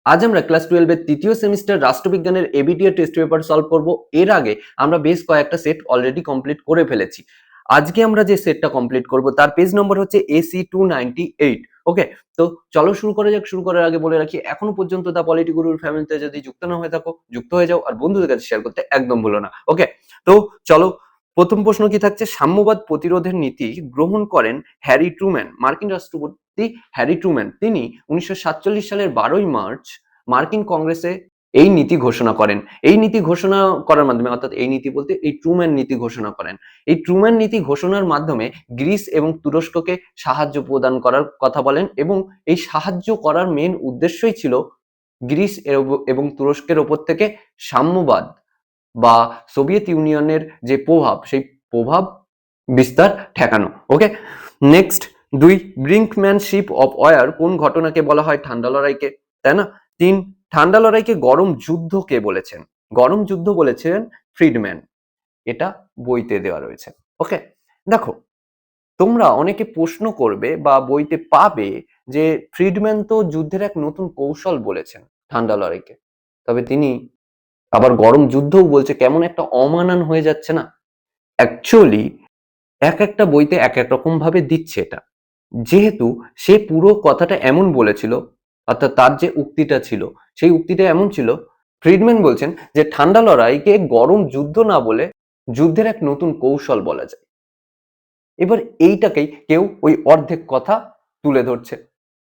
আজ আমরা ক্লাস 12 এর তৃতীয় সেমিস্টার রাষ্ট্রবিজ্ঞানের এবিটিএ টেস্ট পেপার সলভ করব। এর আগে আমরা বেশ কয়েকটা সেট অলরেডি কমপ্লিট করে ফেলেছি। আজকে আমরা যে সেটটা কমপ্লিট করব তার পেজ নম্বর হচ্ছে AC298। ওকে, তো চলো শুরু করা যাক। শুরু করার আগে বলে রাখি, এখনো পর্যন্ত দা পলিটি গুরুর ফ্যামিলিতে যদি যুক্ত না হয়ে থাকো যুক্ত হয়ে যাও, আর বন্ধুদের কাছে শেয়ার করতে একদম ভুলো না। ওকে, তো চলো, প্রথম প্রশ্ন কি থাকছে? সাম্যবাদ প্রতিরোধের নীতি গ্রহণ করেন হ্যারি ট্রুম্যান। মার্কিন রাষ্ট্রপতি হ্যারি ট্রুম্যান তিনি 1947 সালের 12ই মার্চ মার্কিন কংগ্রেসে এই নীতি ঘোষণা করেন। এই নীতি ঘোষণা করার মাধ্যমে, অর্থাৎ এই নীতি বলতে এই ট্রুম্যান নীতি ঘোষণা করেন। এই ট্রুম্যান নীতি ঘোষণার মাধ্যমে গ্রিস এবং তুরস্ককে সাহায্য প্রদান করার কথা বলেন, এবং এই সাহায্য করার মেন উদ্দেশ্যই ছিল গ্রিস এবং তুরস্কের ওপর থেকে সাম্যবাদ বা সোভিয়েত ইউনিয়নের যে প্রভাব, সেই প্রভাব বিস্তার ঠেকানো। ওকে, নেক্সট, 2, ব্রিঙ্কম্যানশিপ অফ ওয়ার কোন ঘটনাকে বলা হয়? ঠান্ডা লড়াইকে, তাই না? 3, ঠান্ডা লড়াইকে গরম যুদ্ধ কে বলেছেন? গরম যুদ্ধ বলেছেন ফ্রিডম্যান। এটা বইতে দেওয়া রয়েছে। ওকে, দেখো, তোমরা অনেকে প্রশ্ন করবে বা বইতে পাবে যে ফ্রিডম্যান তো যুদ্ধের এক নতুন কৌশল বলেছেন ঠান্ডা লড়াইকে, তবে তিনি আবার গরম যুদ্ধও বলছে। কেমন একটা অমানান হয়ে যাচ্ছে না? অ্যাকচুয়ালি এক একটা বইতে এক এক রকম ভাবে দিচ্ছে এটা, যেহেতু সে পুরো কথাটা এমন বলেছিল, অর্থাৎ তার যে উক্তিটা ছিল সেই উক্তিটা এমন ছিল। ফ্রিডম্যান বলছেন যে ঠান্ডা লড়াইকে গরম যুদ্ধ না বলে যুদ্ধের এক নতুন কৌশল বলা যায়। এবার এইটাকেই কেউ ওই অর্ধেক কথা তুলে ধরছে,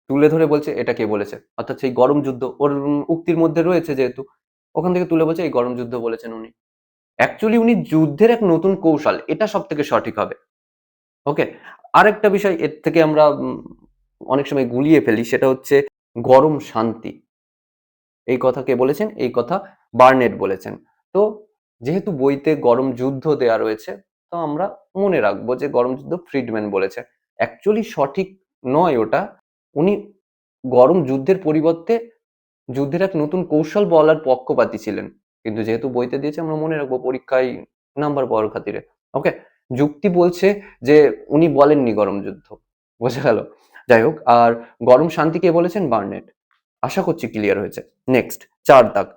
তুলে ধরে বলছে এটা কে বলেছে, অর্থাৎ সেই গরম যুদ্ধ ওর উক্তির মধ্যে রয়েছে, যেহেতু ওখান থেকে তুলে বলছে এই গরম যুদ্ধ বলেছেন উনি। অ্যাকচুয়ালি উনি যুদ্ধের এক নতুন কৌশল, এটা সব থেকে সঠিক হবে। ওকে, আরেকটা বিষয় এর থেকে আমরা অনেক সময় গুলিয়ে ফেলি, সেটা হচ্ছে গরম শান্তি। এই কথা কে বলেছেন? এই কথা বার্নেট বলেছেন। তো যেহেতু বইতে গরম যুদ্ধ দেয়া রয়েছে, তো আমরা মনে রাখবো যে গরম যুদ্ধ ফ্রিডম্যান বলেছে। অ্যাকচুয়ালি সঠিক নয় ওটা। উনি গরম যুদ্ধের পরিবর্তে যুদ্ধের এক নতুন কৌশল বলার পক্ষপাতী ছিলেন, কিন্তু যেহেতু বইতে দিয়েছে আমরা মনে রাখবো পরীক্ষায় নাম্বার পাওয়ার খাতিরে। ওকে, যুক্তি বলছে যে উনি বলেননি গরম যুদ্ধ, বোঝা গেল? যাই হোক, আর গরম শান্তি কে বলেছেন? বার্নেট। আশা করছি ক্লিয়ার হয়েছে। নেক্সট, 4 দাগ,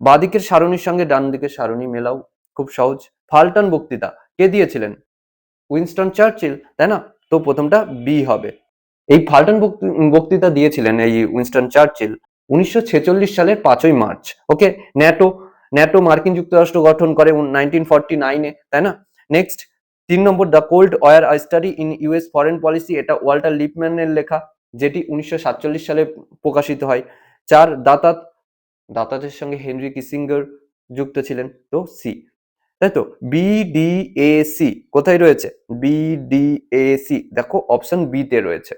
বাঁদিকের সারণীর সঙ্গে ডান দিকের সারণী মেলাও। খুব সহজ। ফাল্টন বক্তৃতা কে দিয়েছিলেন? উইনস্টন চার্চিল, তাই না? তো প্রথমটা বি হবে। এই ফাল্টন বক্তৃতা দিয়েছিলেন এই উইনস্টন চার্চিল 1946 সালের 5ই মার্চ। ওকে, ন্যাটো, ন্যাটো মার্কিন যুক্তরাষ্ট্র গঠন করে 1949-এ, তাই না? নেক্সট, 3 নম্বর, the cold war a study in US foreign policy, এটা ওয়াল্টার লিপম্যানের লেখা, যেটি 1947 সালে প্রকাশিত হয়। 4, দাতাত, দাতাতের সঙ্গে হেনরি কিসিঙ্গার যুক্ত ছিলেন, তো সি, তাই তো? বিডিএসি কোথায় রয়েছে? বিডিএসি দেখো অপশন বি তে রয়েছে।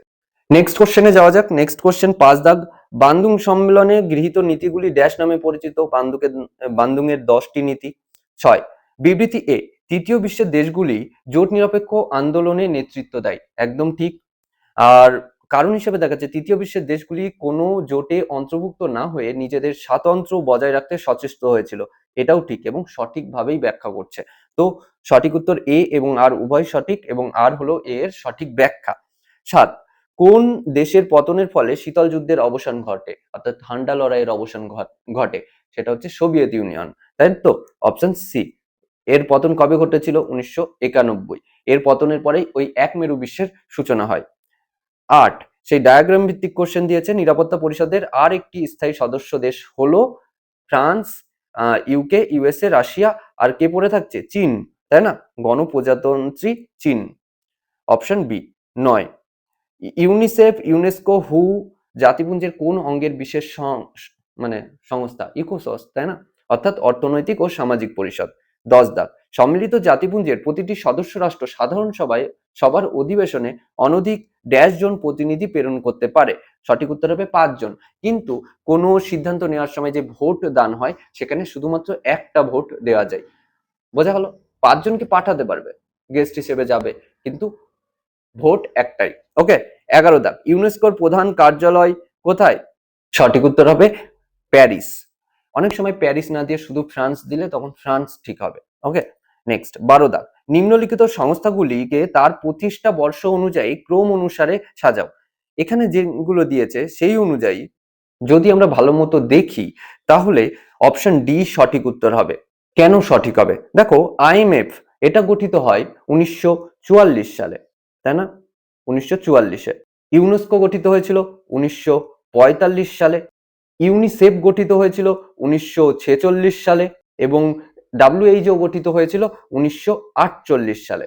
নেক্সট কোশ্চেনে যাওয়া যাক। নেক্সট কোশ্চেন, 5 দাগ, বান্দুং সম্মেলনে গৃহীত নীতিগুলি ড্যাশ নামে পরিচিত? বান্দুং এর 10টি নীতি। 6, বিবৃতি এ, তৃতীয় বিশ্বের দেশগুলি জোট নিরপেক্ষ আন্দোলনে নেতৃত্ব দেয়, একদম ঠিক। আর কারণ হিসেবে দেখা যাচ্ছে তৃতীয় বিশ্বের দেশগুলি কোনো জোটে অন্তর্ভুক্ত না হয়ে নিজেদের স্বাতন্ত্র্য বজায় রাখতে সচেষ্ট হয়েছিল, এটাও ঠিক এবং সঠিকভাবেই ব্যাখ্যা করছে। তো সঠিক উত্তর এ এবং আর উভয় সঠিক, এবং আর হলো এ এর সঠিক ব্যাখ্যা। 7, কোন দেশের পতনের ফলে শীতল যুদ্ধের অবসান ঘটে, অর্থাৎ ঠান্ডা লড়াইয়ের অবসান ঘটে? সেটা হচ্ছে সোভিয়েত ইউনিয়ন, তাই তো? Option C. এর পতন কবে ঘটেছিল? 1991। এর পতনের পরেই ওই এক মেরু বিশ্বের সূচনা হয়। 8, সেই ডায়াগ্রাম ভিত্তিক কোশ্চেন দিয়েছে। নিরাপত্তা পরিষদের আর একটি স্থায়ী সদস্য দেশ হলো ফ্রান্স, ইউকে, ইউএসএ, রাশিয়া, আর কে পড়ে থাকছে? চীন, তাই না? গণপ্রজাতন্ত্রী চীন, অপশন বি। 9, ইউনিসেফ, ইউনেস্কো, হু জাতিপুঞ্জের কোন অঙ্গের বিশেষ মানে সংস্থা? ইকোসস, তাই না? অর্থাৎ অর্থনৈতিক ও সামাজিক পরিষদ। 10 দাগ, সম্মিলিত জাতিপুঞ্জের প্রতিটি সদস্য রাষ্ট্র সাধারণ সভায় সবার অধিবেশনে অনধিক ড্যাশ জন প্রতিনিধি প্রেরণ করতে পারে? সঠিক উত্তর হবে 5 জন। কিন্তু কোনো সিদ্ধান্ত নেওয়ার সময় যে ভোট দান হয় সেখানে শুধুমাত্র একটা ভোট দেওয়া যায়, বোঝা গেল? 5 জনকে পাঠাতে পারবে, গেস্ট হিসেবে যাবে, কিন্তু ভোট একটাই। ওকে, 11 দাগ, ইউনেস্কোর প্রধান কার্যালয় কোথায়? সঠিক উত্তর হবে প্যারিস। অনেক সময় প্যারিস না দিয়ে শুধু ফ্রান্স দিলে তখন ফ্রান্স ঠিক হবে। ওকে, নেক্সট, 12 দাগ, নিম্নলিখিত সংস্থাগুলিকে তার প্রতিষ্ঠা বর্ষ অনুযায়ী ক্রম অনুসারে সাজাও। এখানে যেগুলো দিয়েছে সেই অনুযায়ী যদি আমরা ভালো মতো দেখি তাহলে অপশন ডি সঠিক উত্তর হবে। কেন সঠিক হবে? দেখো, আইএমএফ এটা গঠিত হয় 1944 সালে, তাই না? 1944-এ। ইউনেস্কো গঠিত হয়েছিল 1945 সালে। ইউনিসেফ গঠিত হয়েছিল 1946 সালে এবং ডাব্লিউএইচও গঠিত হয়েছিল 1948 সালে।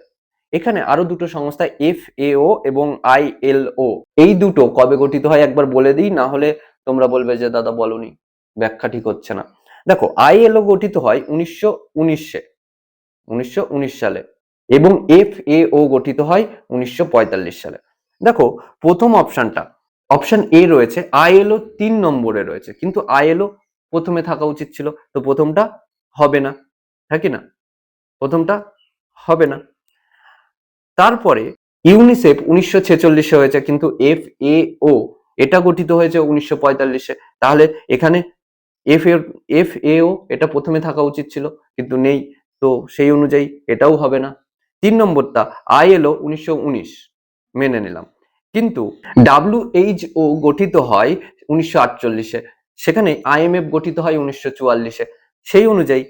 এখানে আরো দুটো সংস্থা এফএও এবং আইএলও, এই দুটো কবে গঠিত হয় একবার বলে দিই, না হলে তোমরা বলবে যে দাদা বলনি, ব্যাখ্যা ঠিক হচ্ছে না। দেখো, আইএলও গঠিত হয় 1919 সালে এবং এফএও গঠিত হয় 1945 সালে। দেখো, প্রথম অপশনটা অপশন এ রয়েছে, আইএলও 3 নম্বরে রয়েছে, কিন্তু আইএলও প্রথমে থাকা উচিত ছিল, তো প্রথমটা হবে না, হ্যাঁ কি না? প্রথমটা হবে না। তারপরে ইউনিসেফ 1946-এ হয়েছে, কিন্তু এফএও এটা গঠিত হয়েছে 1945-এ। তাহলে এখানে এফএও এটা প্রথমে থাকা উচিত ছিল, কিন্তু নেই, তো সেই অনুযায়ী এটাও হবে না। 3 নম্বরটা আইএলও 1919 মেনে নিলাম, কিন্তু ডাব্লিউএইচও গঠিত হয় 1948-এ, সেখানে আইএমএফ গঠিত হয় 1944-এ। সেই অনুযায়ী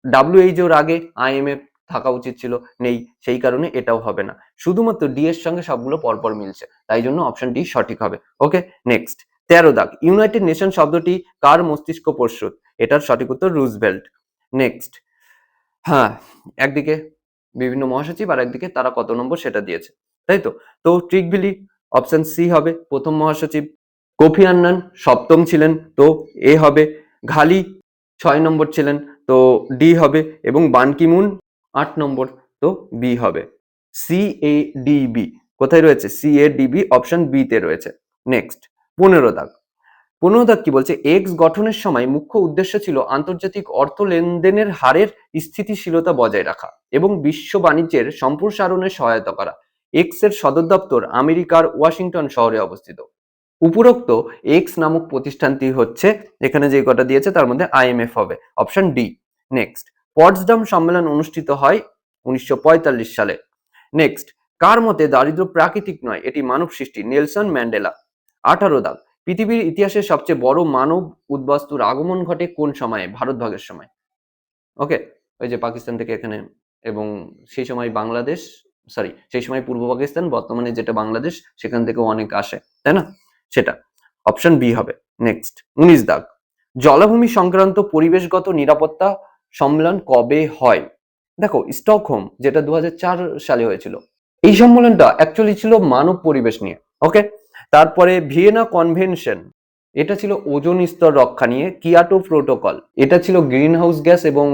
ডাব্লিউএইচওর আগে আইএমএফ থাকা উচিত ছিল, নেই, সেই কারণে এটাও হবে না। শুধুমাত্র ডি এর সঙ্গে সবগুলো পরপর মিলছে, তাই জন্য অপশন ডি সঠিক হবে। ওকে, নেক্সট 13 দাগ, ইউনাইটেড নেশন শব্দটি কার মস্তিষ্ক প্রসূত? এটার সঠিক উত্তর রুজভেল্ট। নেক্সট, হ্যাঁ, একদিকে বিভিন্ন মহাসচিব আর একদিকে তারা কত নম্বর সেটা দিয়েছে, তাই তো? তো ট্রিকবিলি অপশন সি হবে, প্রথম মহাসচিব। কোফি আন্নান সপ্তম ছিলেন, তো এ হবে। ঘালি 6 নম্বর ছিলেন, তো ডি হবে, এবং বান কি মুন 8 নম্বর, তো বি হবে। সিএডিবি কোথায় রয়েছে? সিএডিবি অপশন বি তে রয়েছে। নেক্সট 15 দাগ, 15 দাগ কি বলছে? এক্স গঠনের সময় মুখ্য উদ্দেশ্য ছিল আন্তর্জাতিক অর্থ লেনদেনের হারের স্থিতিশীলতা বজায় রাখা এবং বিশ্ব বাণিজ্যের সম্প্রসারণে সহায়তা করা। এক্স এর সদর দপ্তর আমেরিকার ওয়াশিংটন শহরে অবস্থিত। উপরোক্ত এক্স নামক প্রতিষ্ঠানটি হচ্ছে, এখানে যে কটা দিয়েছে তার মধ্যে আইএমএফ হবে, অপশন ডি। নেক্সট, পটসডাম সম্মেলন অনুষ্ঠিত হয় 1945 সালে। নেক্সট, কার মতে দারিদ্র্য প্রাকৃতিক নয়, এটি মানব সৃষ্টি? Nelson Mandela. 18 দাগ, পৃথিবীর ইতিহাসে সবচেয়ে বড় মানব উদ্বাস্তুর আগমন ঘটে কোন সময়ে? ভারত ভাগের সময়। ওকে, ওই যে পাকিস্তান থেকে এখানে, এবং সেই সময় বাংলাদেশ, সরি সেই সময় পূর্ব পাকিস্তান, বর্তমানে যেটা বাংলাদেশ, সেখান থেকেও অনেক আসে, তাই না? সেটা অপশন বি হবে। নেক্সট 19 দাগ, জলাভূমি সংক্রান্ত পরিবেশগত নিরাপত্তা সম্মেলন কবে হয়? দেখো, স্টকহোম, যেটা 2004 সালে হয়েছিল। এই সম্মেলনটা অ্যাকচুয়ালি ছিল মানব পরিবেশ নিয়ে। ওকে, তারপরে ভিয়েনা কনভেনশন, এটা ছিল ওজোন স্তর রক্ষা নিয়ে। কিয়োটো প্রোটোকল, এটা ছিল গ্রিন হাউস গ্যাস এবং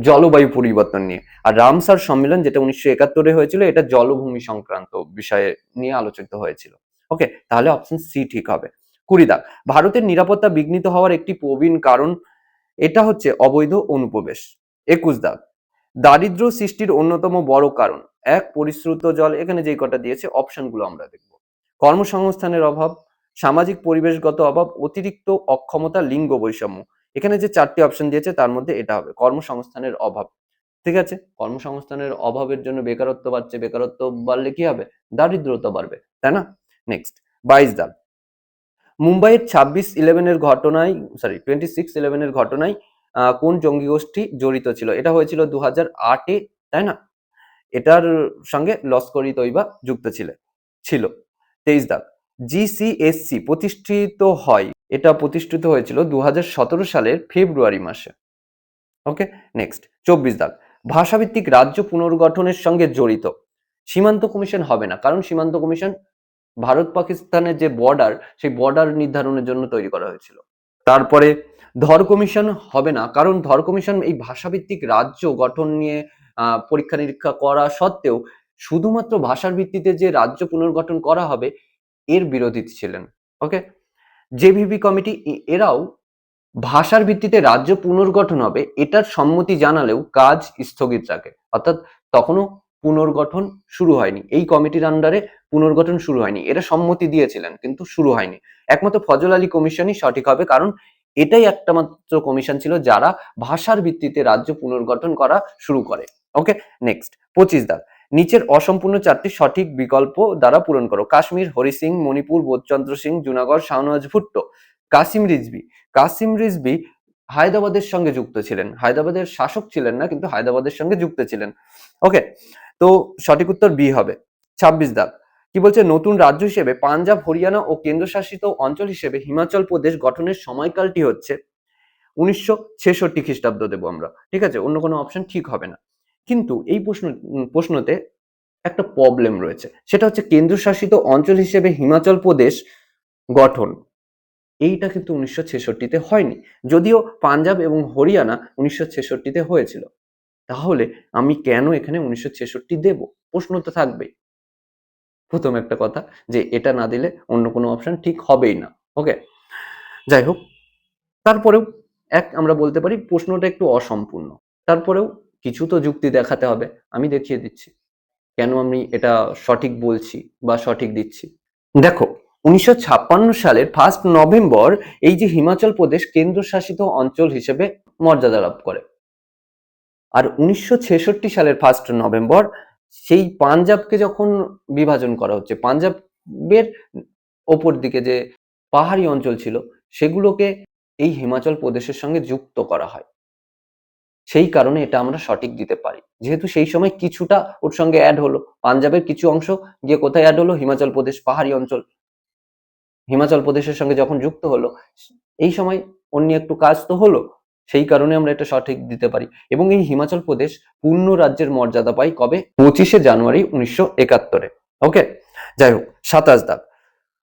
জলবায়ু পরিবর্তন নিয়ে। আর রামসার সম্মেলন, যেটা 1971-এ হয়েছিল, এটা জলভূমি সংক্রান্ত বিষয়ে নিয়ে আলোচিত হয়েছিল। ওকে, তাহলে অপশন সি ঠিক হবে। 20 দাগ, ভারতের নিরাপত্তা বিঘ্নিত হওয়ার একটি প্রবীণ কারণ, এটা হচ্ছে অবৈধ অনুপ্রবেশ। 21 দাগ, দারিদ্র সৃষ্টির অন্যতম বড় কারণ, এক পরিশ্রুত জল, এখানে যেই কটা দিয়েছে অপশনগুলো আমরা দেখব। কর্মসংস্থানের অভাব, সামাজিক পরিবেশগত অভাব, অতিরিক্ত অক্ষমতা, লিঙ্গ বৈষম্য। এখানে যে 4টি অপশন দিয়েছে তার মধ্যে এটা হবে কর্মসংস্থানের অভাব। ঠিক আছে, কর্মসংস্থানের অভাবের জন্য বেকারত্ব বাড়ছে, বেকারত্ব বাড়লে কি হবে? দারিদ্রতা বাড়বে, তাই না? নেক্সট 22 দাগ, মুম্বাইয়ের 26/11-এর ঘটনায়, সরি 26/11-এর ঘটনায় কোন জঙ্গি গোষ্ঠী জড়িত ছিল? এটা হয়েছিল 2008-এ, তাই না? এটার সঙ্গে লস্কর ই তৈবা যুক্ত ছিল। 23 দাগ, জিসিএসসি প্রতিষ্ঠিত হয়, এটা প্রতিষ্ঠিত হয়েছিল 2017 সালের ফেব্রুয়ারি মাসে। ওকে, নেক্সট 24 দাগ, ভাষাভিত্তিক রাজ্য পুনর্গঠনের সঙ্গে জড়িত। সীমান্ত কমিশন হবে না, কারণ সীমান্ত কমিশন ভারত পাকিস্তানের যে বর্ডার, সেই বর্ডার নির্ধারণের জন্য তৈরি করা হয়েছিল। তারপরে ধর কমিশন হবে না, কারণ ধর কমিশন এই ভাষাভিত্তিক রাজ্য গঠন নিয়ে পরীক্ষা নিরীক্ষা করা সত্ত্বেও শুধুমাত্র ভাষার ভিত্তিতে যে রাজ্য পুনর্গঠন করা হবে এর বিরোধী ছিলেন। ওকে, জেভিভি কমিটি এরাও ভাষার ভিত্তিতে রাজ্য পুনর্গঠন হবে এটার সম্মতি জানালেও কাজ স্থগিত রাখে, অর্থাৎ তখনও পুনর্গঠন শুরু হয়নি, এই কমিটির আন্ডারে পুনর্গঠন শুরু হয়নি। এরা সম্মতি দিয়েছিলেন কিন্তু শুরু হয়নি। একমাত্র ফজল আলী কমিশনই সঠিক হবে, কারণ এটাই একটা মাত্র কমিশন ছিল যারা ভাষার ভিত্তিতে রাজ্য পুনর্গঠন করা শুরু করে। ওকে, নেক্সট 25 দাগ, নিচের অসম্পূর্ণ 4টি সঠিক বিকল্প দ্বারা পূরণ করো। কাশ্মীর, হরি সিং, মণিপুর, বোধচন্দ্র সিং, জুনাগড়, শাহনওয়াজ ভুট্টো। কাসিম রিজভী। কাসিম রিজভী হায়দ্রাবাদের সঙ্গে যুক্ত ছিলেন, হায়দ্রাবাদের শাসক ছিলেন না, কিন্তু হায়দ্রাবাদের সঙ্গে যুক্ত ছিলেন। ওকে, তো সঠিক উত্তর বি হবে। 26 দাগ কি বলছে, নতুন রাজ্য হিসেবে পাঞ্জাব, হরিয়ানা ও কেন্দ্রশাসিত অঞ্চল হিসেবে হিমাচল প্রদেশ গঠনের সময়কালটি হচ্ছে 1966 খ্রিস্টাব্দ দেবো আমরা, ঠিক আছে, অন্য কোনো অপশন ঠিক হবে না। কিন্তু এই প্রশ্নতে একটা প্রবলেম রয়েছে, সেটা হচ্ছে কেন্দ্রশাসিত অঞ্চল হিসেবে হিমাচল প্রদেশ গঠন, এইটা কিন্তু 1966-তে হয়নি, যদিও পাঞ্জাব এবং হরিয়ানা 1966-তে হয়েছিল। তাহলে আমি কেন এখানে 1966 দেব? প্রশ্ন তো থাকবেই। প্রথম একটা কথা যে এটা না দিলে অন্য কোনো অপশন ঠিক হবেই না। ওকে, যাই হোক, তারপরেও আমরা বলতে পারি প্রশ্নটা একটু অসম্পূর্ণ, তারপরেও কিছু তো যুক্তি দেখাতে হবে। আমি দেখিয়ে দিচ্ছি কেন আমি এটা সঠিক বলছি বা সঠিক দিচ্ছি। দেখো, 1956 সালের 1 নভেম্বর এই যে হিমাচল প্রদেশ কেন্দ্রশাসিত অঞ্চল হিসেবে মর্যাদা লাভ করে। আর 1966 সালের 1 নভেম্বর সেই পাঞ্জাবকে যখন বিভাজন করা হচ্ছে, পাঞ্জাবের ওপর দিকে যে পাহাড়ি অঞ্চল ছিল সেগুলোকে এই হিমাচল প্রদেশের সঙ্গে যুক্ত করা হয়। সেই কারণে এটা আমরা সঠিক দিতে পারি, যেহেতু সেই সময় কিছুটা ওর সঙ্গে অ্যাড হলো, পাঞ্জাবের কিছু অংশ গিয়ে কোথায় অ্যাড হলো, হিমাচল প্রদেশ পাহাড়ি অঞ্চল, হিমাচল প্রদেশের সঙ্গে যখন যুক্ত হলো এই সময় অন্য একটু কাজ তো হলো, সেই কারণে আমরা এটা সঠিক দিতে পারি। এবং এই হিমাচল প্রদেশ পূর্ণ রাজ্যের মর্যাদা পায় কবে? 25শে জানুয়ারি 1971-এ। ওকে, যাই হোক, 27 দাগ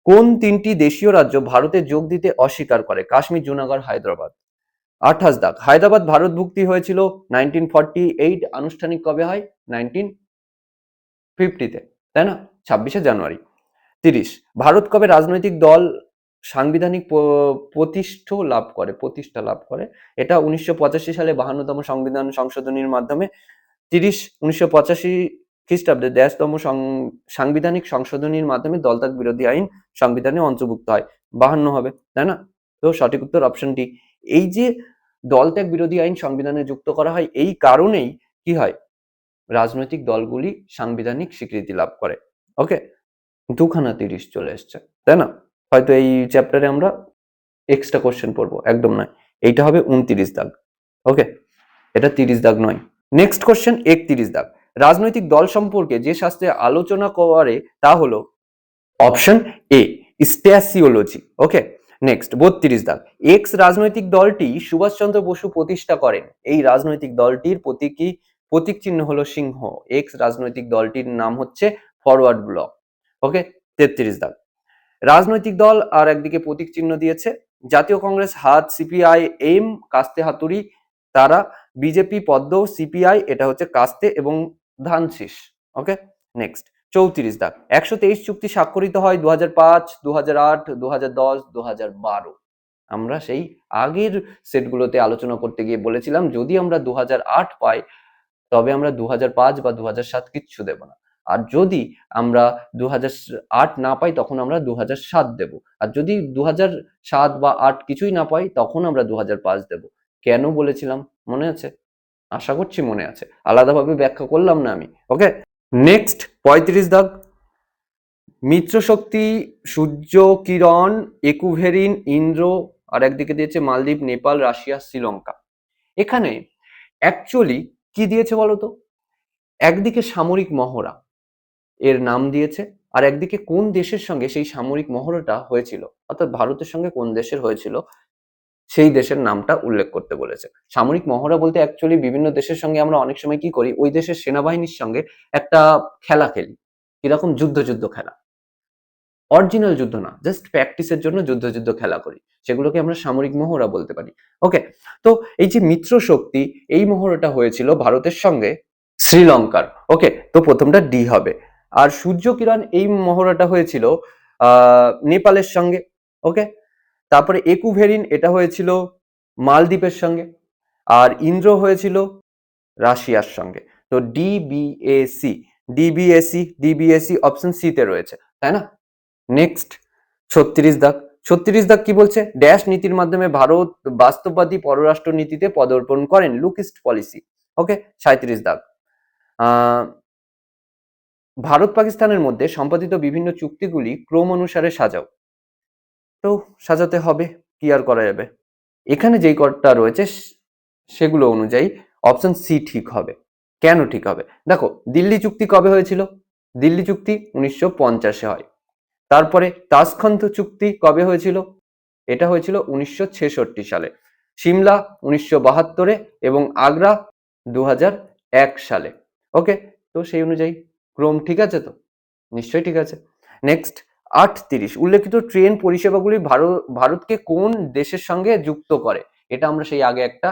কোন 3টি দেশীয় রাজ্য ভারতে যোগ দিতে অস্বীকার করে? কাশ্মীর, জুনাগড়, হায়দ্রাবাদ। 28 দাগ হায়দ্রাবাদ ভারতভুক্তি হয়েছিল 1948, আনুষ্ঠানিক কবে হয়? 1950-তে, তাই না? 26শে জানুয়ারি। 30 ভারত কবে রাজনৈতিক দল সাংবিধানিক প্রতিষ্ঠা লাভ করে? এটা 1985 সালে 52তম সংবিধান সংশোধনীর মাধ্যমে 1985 খ্রিস্টাব্দে 83তম সাংবিধানিক সংশোধনীর মাধ্যমে দলত্যাগ বিরোধী আইন সংবিধানে অন্তর্ভুক্ত হয়। 52 হবে, তাই না? তো সঠিক উত্তর অপশন ডি। এই যে দলত্যাগ বিরোধী আইন সংবিধানে যুক্ত করা হয়, এই কারণেই কি হয়, রাজনৈতিক দলগুলি সাংবিধানিক স্বীকৃতি লাভ করে। ওকে, 2খানা 30 চলে এসছে, তাই না? হয়তো এই চ্যাপ্টারে আমরা এক্সট্রা কোশ্চেন পড়বো, একদম নয়, এইটা হবে 29 দাগ। ওকে, এটা 30 দাগ নয়। নেক্সট কোশ্চেন 31 দাগ রাজনৈতিক দল সম্পর্কে যে শাস্ত্রে আলোচনা করে তা হলো অপশন এ স্ট্যাসিওলজি। ওকে, নেক্সট 32 দাগ এক্স রাজনৈতিক দলটি সুভাষচন্দ্র বসু প্রতিষ্ঠা করেন, এই রাজনৈতিক দলটির প্রতীক চিহ্ন হলো সিংহ, এক্স রাজনৈতিক দলটির নাম হচ্ছে ফরওয়ার্ড ব্লক। ওকে, 33 দাগ রাজনৈতিক দল আর একদিকে প্রতীক চিহ্ন দিয়েছে, জাতীয় কংগ্রেস হাত, সিপিআই এম কাস্তে হাতুড়ি, তারা বিজেপি পদ্ম, সিপিআই এটা হচ্ছে কাস্তে এবং ধানশিস। ওকে, নেক্সট 34 দাগ 123 চুক্তি স্বাক্ষরিত হয় 2005, 2008, 2010, 2012। আমরা সেই আগের সেটগুলোতে আলোচনা করতে গিয়ে বলেছিলাম যদি আমরা 2008 পাই তবে আমরা 2005 বা 2007 কিচ্ছু দেব না, আর যদি আমরা 2008 না পাই তখন আমরা 2007 দেব, আর যদি 2007 বা 8 কিছুই না পাই তখন আমরা 2005 দেব। কেন বলেছিলাম মনে আছে? আশা করছি মনে আছে, আলাদাভাবে ব্যাখ্যা করলাম না আমি। ওকে, নেক্সট 35 দাগ মিত্র শক্তি, সূর্য কিরণ, একুভেরিন, ইন্দ্র, আর একদিকে দিয়েছে মালদ্বীপ, নেপাল, রাশিয়া, শ্রীলঙ্কা। এখানে অ্যাকচুয়ালি কি দিয়েছে বলতো? একদিকে সামরিক মহড়া এর নাম দিয়েছে, আর একদিকে কোন দেশের সঙ্গে সেই সামরিক মহড়াটা হয়েছিল, অর্থাৎ ভারতের সঙ্গে কোন দেশের হয়েছিল সেই দেশের নামটা উল্লেখ করতে বলেছে। সামরিক মহড়া বলতে অ্যাকচুয়ালি বিভিন্ন দেশের সঙ্গে আমরা অনেক সময় কি করি, ওই দেশের সেনাবাহিনীর সঙ্গে একটা খেলা খেলি, কিরকম যুদ্ধ খেলা, অরিজিনাল যুদ্ধ না, জাস্ট প্র্যাকটিসের জন্য যুদ্ধ খেলা করি, সেগুলোকে আমরা সামরিক মহড়া বলতে পারি। ওকে, তো এই যে মিত্র শক্তি এই মহড়াটা হয়েছিল ভারতের সঙ্গে শ্রীলঙ্কার। ওকে, তো প্রথমটা ডি হবে। আর সূর্য কিরণ এই মহড়াটা হয়েছিল নেপালের সঙ্গে। ওকে, তারপরে একুভেরিন এটা হয়েছিল মালদ্বীপের সঙ্গে, আর ইন্দ্র হয়েছিল রাশিয়ার সঙ্গে। তো ডিবিএসি অপশন সি তে রয়েছে, তাই না? নেক্সট 36 দাগ 36 দাগ কি বলছে, ড্যাশ নীতির মাধ্যমে ভারত বাস্তববাদী পররাষ্ট্র নীতিতে পদার্পণ করেন, লুক ইস্ট পলিসি। ওকে, 37 দাগ ভারত পাকিস্তানের মধ্যে সম্পাদিত বিভিন্ন চুক্তিগুলি ক্রম অনুসারে সাজাও। তো সাজাতে হবে, কি আর করা যাবে? এখানে যেই কটা রয়েছে সেগুলো অনুযায়ী অপশন সি ঠিক হবে। কেন ঠিক হবে? দেখো, দিল্লি চুক্তি কবে হয়েছিল? দিল্লি চুক্তি 1950-এ হয়। তারপরে তাশখন্দ চুক্তি কবে হয়েছিল? এটা হয়েছিল 1966 সালে। সিমলা 1972-এ এবং আগ্রা 2001 সালে। ওকে, তো সেই অনুযায়ী ক্রম ঠিক আছে তো? নিশ্চয়ই ঠিক আছে। নেক্সট 8:30 উল্লেখিত ট্রেন পরিষেবাগুলি ভারতকে কোন দেশের সঙ্গে যুক্ত করে? এটা আমরা সেই আগে একটা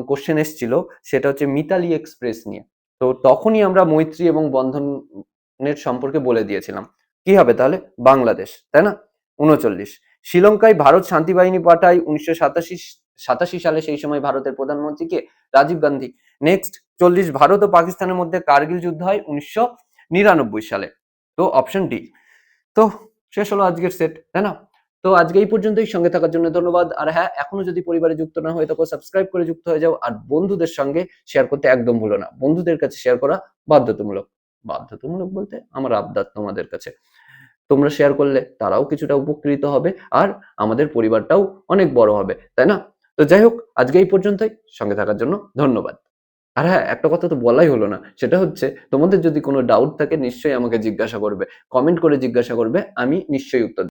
কোশ্চেন এসেছিল, সেটা হচ্ছে মিতালি এক্সপ্রেস নিয়ে। তো তখনই আমরা মৈত্রী এবং বন্ধনের সম্পর্কে বলে দিয়েছিলাম। কি হবে তাহলে? বাংলাদেশ, তাই না? 39 শ্রীলঙ্কায় ভারত শান্তি বাহিনী পাঠায় 1987 সালে, সেই সময় ভারতের প্রধানমন্ত্রী কে? রাজীব গান্ধী। নেক্সট 40 ভারত ও পাকিস্তানের মধ্যে কার্গিল যুদ্ধ হয় 1999 সালে। তো অপশন ডি। তো শেষ হলো আজকের সেট, তাই না? তো আজকে এই পর্যন্তই, সঙ্গে থাকার জন্য ধন্যবাদ। আর হ্যাঁ, এখনো যদি পরিবারে যুক্ত না হয়ে থাকো, সাবস্ক্রাইব করে যুক্ত হয়ে যাও। আর বন্ধুদের সঙ্গে শেয়ার করতে একদম ভুলো না। বন্ধুদের কাছে শেয়ার করা বাধ্যতামূলক। বাধ্যতামূলক বলতে আমার আবদার তোমাদের কাছে। তোমরা শেয়ার করলে তারাও কিছুটা উপকৃত হবে, আর আমাদের পরিবারটাও অনেক বড় হবে, তাই না? তো যাই হোক, আজকে এই পর্যন্তই, সঙ্গে থাকার জন্য ধন্যবাদ। আর হ্যাঁ, একটা কথা তো বলাই হলো না, সেটা হচ্ছে তোমাদের যদি কোনো ডাউট থাকে নিশ্চয়ই আমাকে জিজ্ঞাসা করবে, কমেন্ট করে জিজ্ঞাসা করবে, আমি নিশ্চয়ই উত্তর